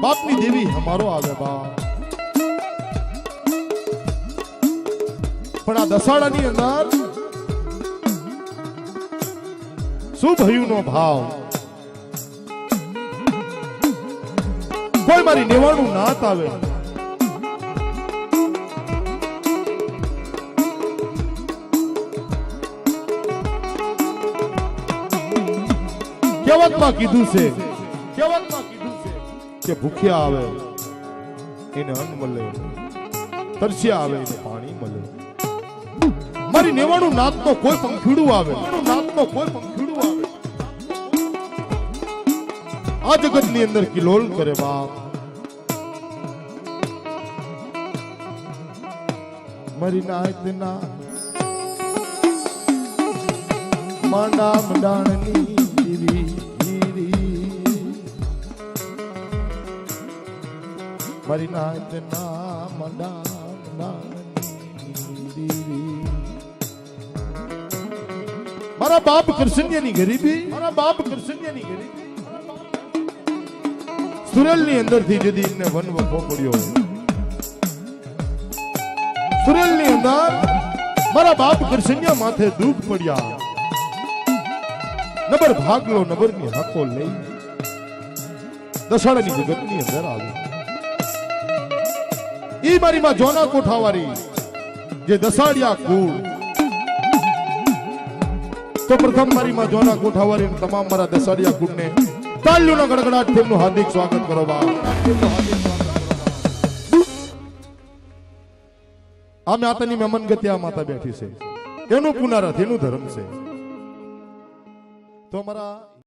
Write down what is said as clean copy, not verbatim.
બાપની દેવી અમારો આવે બાપ પણ આ દસાડાની અંદર શું ભયું નો ભાવ કોઈ મારી નેવાણું નાત આવે કહેવતમાં કીધું છે કે ભૂખ્યા આવે એને અન્ન મળે તરસ્યા આવે એને પાણી મળે મારી નેવાણું નાતનો કોઈ પંખીડું આવે આ જગતની અંદર કિલોલ કરે બાપ મારી નાતના માંડા મંડાણની મારી નાતના મારા બાપ કૃષ્ણની ગરીબી સુરેલની અંદરથી જદી એમને વન વખો પડ્યો સુરેલની અંદર મારા બાપ કૃષ્ણિયા માથે દુઃખ પડ્યા નબર ભાગલો નબરની હાકો લઈ દસાડાની જગતની અંદર આવી ઈ મારી માં જોના કોઠાવારી જે દસાડિયા કુળ તો પ્રથમ મારી માં જોના કોઠાવારી તમામ મારા દસાડિયા કુળને તાળીઓના ગડગડાટ તેમનું હાર્દિક સ્વાગત કરો બા આ માતાની મહેમાન ગતિ આ માતા બેઠી છે એનું પુનરાથ એનું ધર્મ છે તો અમારા